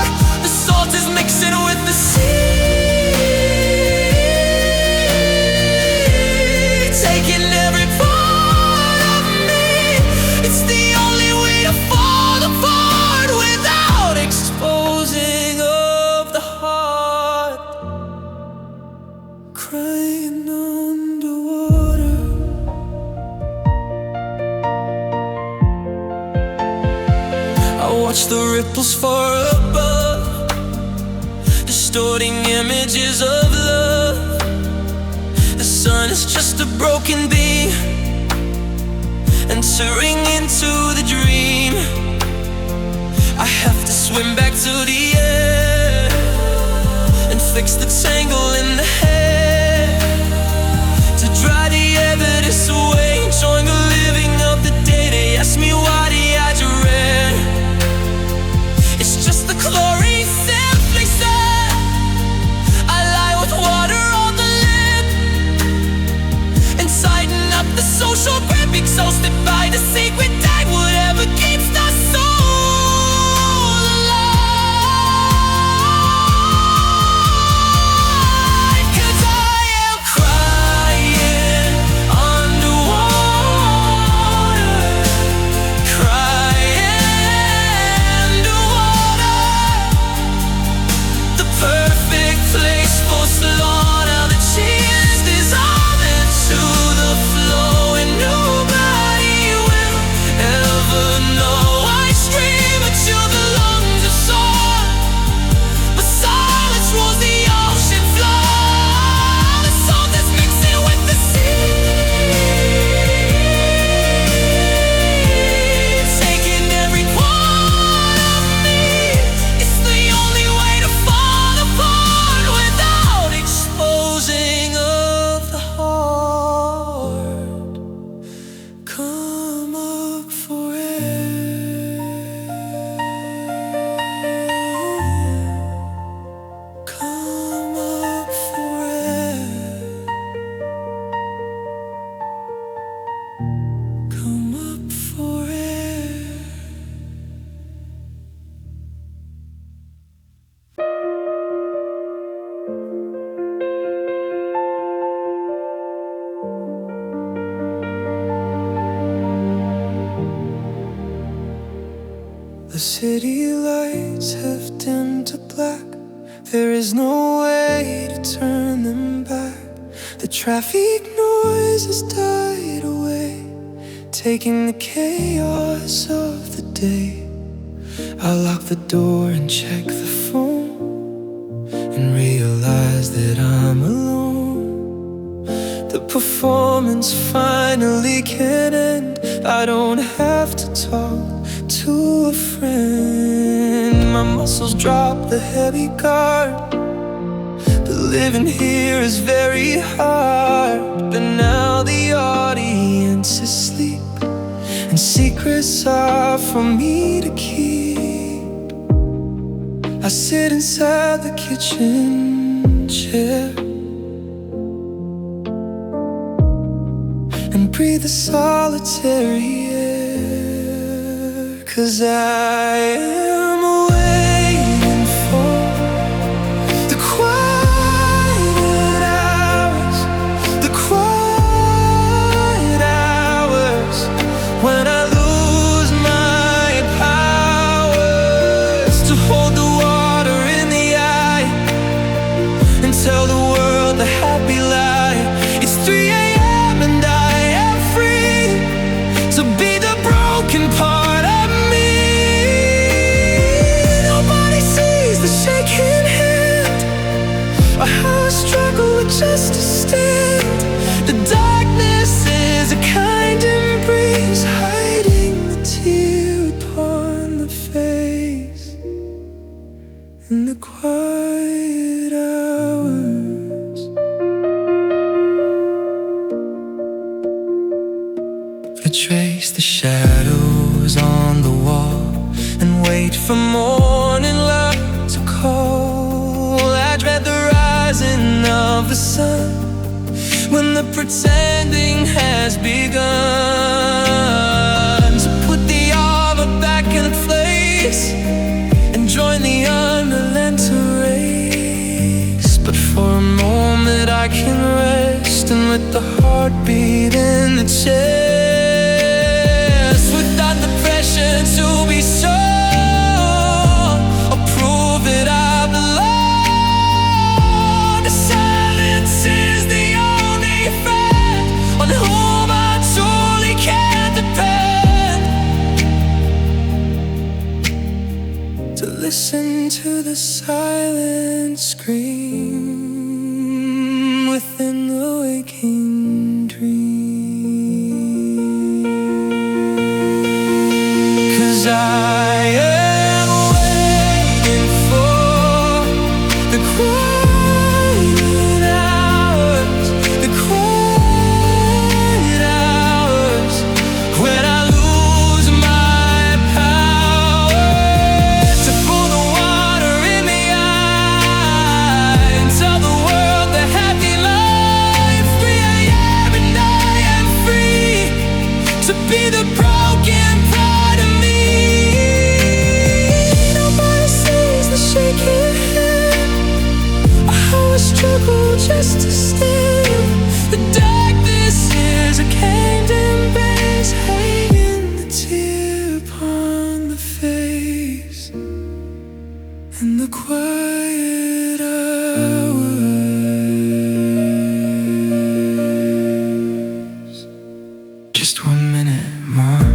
The salt is mixing with the sea, taking every part of me. It's the only way to fall apart without exposing of the heart. Crying underwater. I watch the ripples far above, distorting images of love. The sun is just a broken beam entering into the dream. I have to swim back to the air and fix the tangle in the head, to dry the evidence away, join the living of the day. They ask me why the eyes are red. It's just the chlorine simply said. I lie with water on the lip and tighten up the social grip, exhausted by the secret tag. Whatever keeps the soul alive. There is no way to turn them back. The traffic noise has died away, taking the chaos of the day. I lock the door and check the phone and realize that I'm alone. The performance finally can end. I don't have to talk to a friend. My muscles drop the heavy guard, but living here is very hard. But now the audience is asleep, and secrets are for me to keep. I sit inside the kitchen chair and breathe the solitary air, 'cause I am waiting for the quiet hours, the quiet hours, when I lose my powers to hold the water in the eye and tell the world the happy lie. It's 3 a.m. and I am free to be the broken part of me. Nobody sees the shaking hand, or how I struggle just to stand. The darkness is a kind embrace, hiding the tear upon the face in the quiet hours. Retrace the shadows on the wall and wait for morning light to call. I dread the rising of the sun when the pretending has begun. So put the armor back in place and join the unrelenting race. But for a moment I can rest and let the heartbeat in the chest, without the pressure to be strong or prove that I belong. The silence is the only friend on whom I truly can depend. To listen to the silent scream within the waking dream, 'cause I am waiting for the quiet hours, the quiet hours, when I lose my power to pull the water in the eye and tell the world the happy life. 3 a.m. and I am free to be the broken part of me. Nobody sees the shaking hand, or how I struggle just to stand. The darkness is a kind embrace, hanging the tear upon the face in the quiet hours. Just 1 minute more.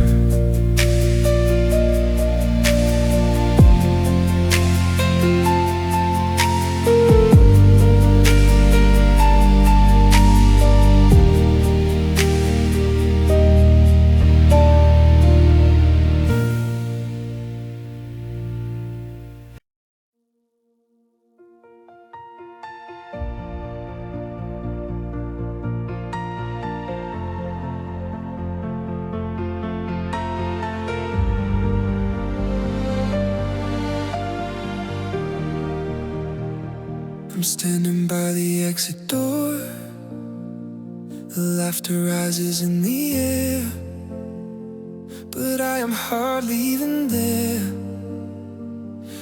I'm standing by the exit door. The laughter rises in the air, but I am hardly even there.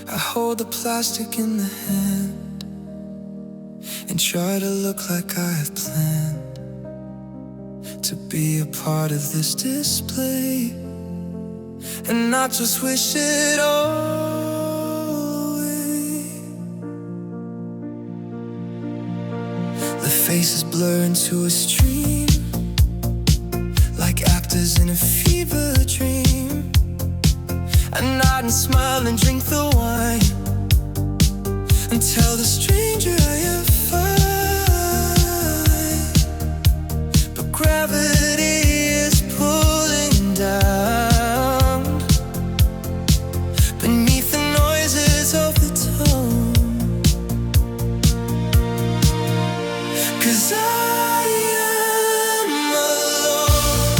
I hold the plastic in the hand and try to look like I have planned to be a part of this display and not just wish it all away. faces blur into a stream, like actors in a fever dream. I nod and smile and drink the wine, and tell the stranger I am fine. But gravity is pulling down beneath the noises of the town. 'Cause I am alone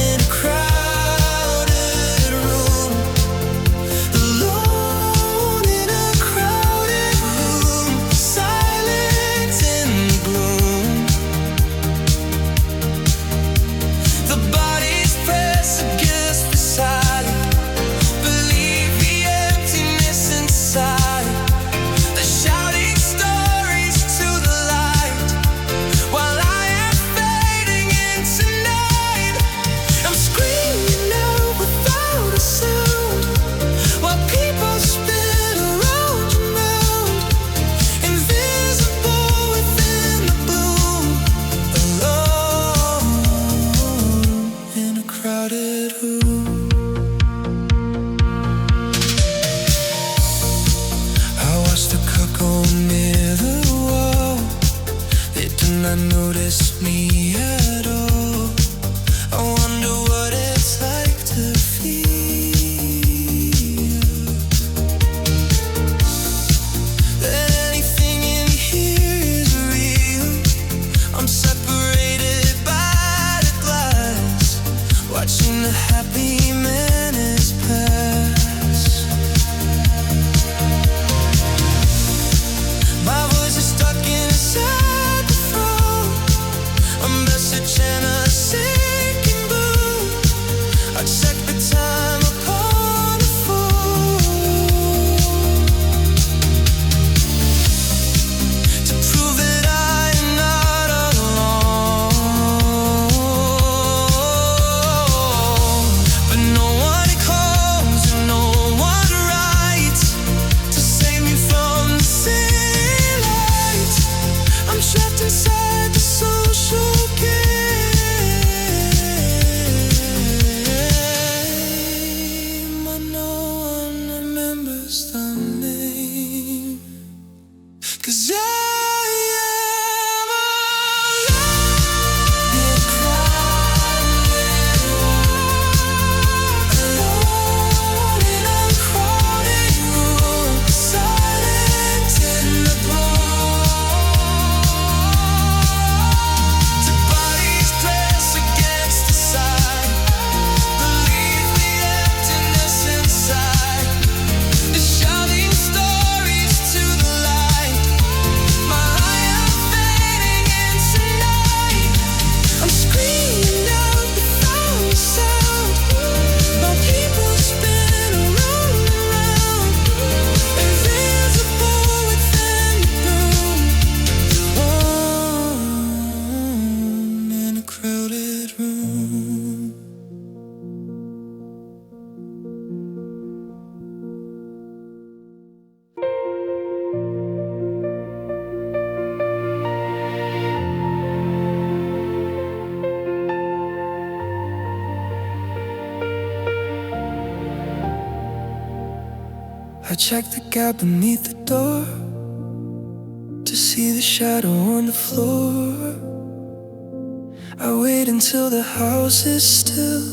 in a crowded room, alone in a crowded room, silent in the gloom. The bodies press against the side, believe the emptiness inside. They're shouting stories to the light, while I am fading into night. I'm screaming out without a sound, while people spin around and round, invisible within the gloom, alone in a crowded room. I watch the cut go near the wall. They do not notice me at all. I wonder what it's like to feel that anything in here is real. I'm separated by the glass, watching the happy minutes pass. My voice is stuck inside the phone, a message and a sinking boom. I check the time upon the phone to prove that I am not alone. But no one calls and no one writes to save me from the city lights. I'm trapped inside the social game. I know one remembers the name. 'Cause I am alone in a crowded room, alone in a crowded room, silent in the gloom. The bodies press against the side, believe the emptiness inside. They're shouting stories to the light, while I am fading into night. I'm screaming out without a sound, while people spin around and round, invisible within the gloom, alone in a crowded room. I check the gap beneath the door to see the shadow on the floor. I wait until the house is still,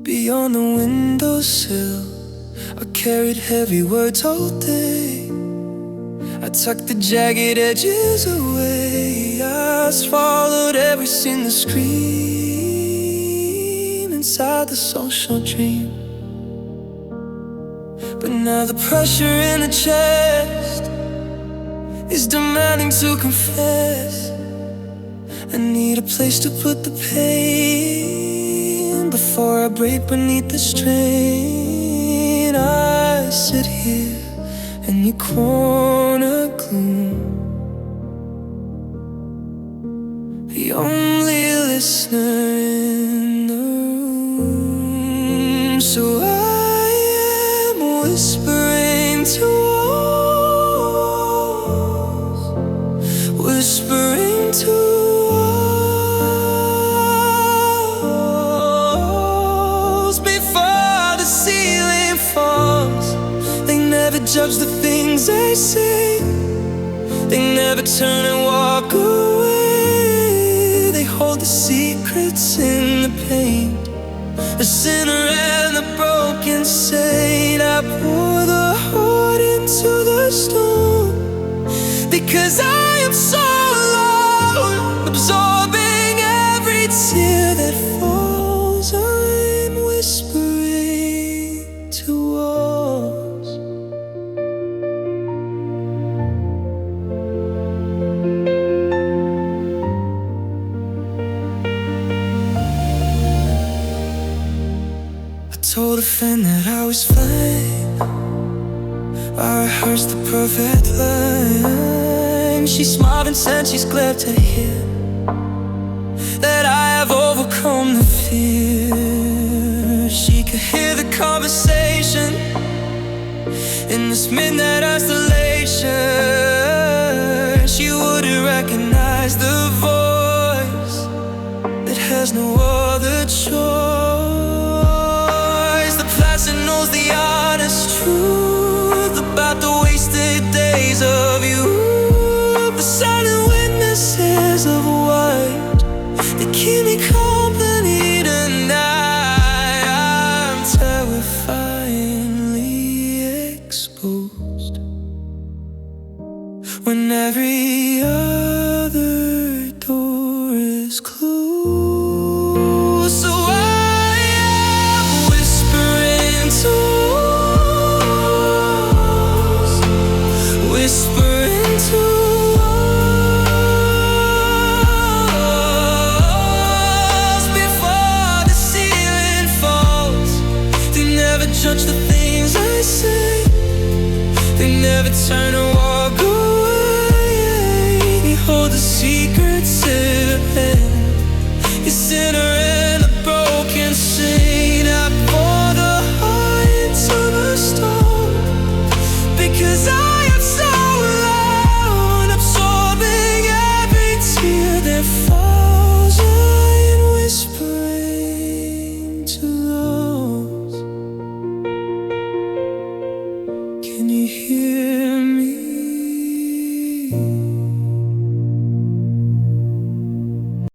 beyond the windowsill. I carried heavy words all day, I tucked the jagged edges away. I swallowed every single scream inside the social dream. But now the pressure in the chest is demanding to confess. I need a place to put the pain before I break beneath the strain. I sit here in your corner gloom, the only listener in the room. So I am whispering to walls, whispering judge the things I say. They never turn and walk away. They hold the secrets in the pain, the sinner and the broken saint. I pour the heart into the stone, because I am so alone, absorbing every tear that falls. I'm whispering to walls. I told a friend that I was fine. I rehearsed the perfect line. She smiled and said she's glad to hear that I have overcome the fear. She could hear the conversation in this midnight isolation. She wouldn't recognize the voice that has no other choice. The placid knows the honest truth about the wasted days of you. The silent witnesses of white that keep me company tonight. I'm terrifyingly exposed when every other door is closed. So I am whispering to walls, whispering to walls before the ceiling falls. They never judge the things I say. They never turn away.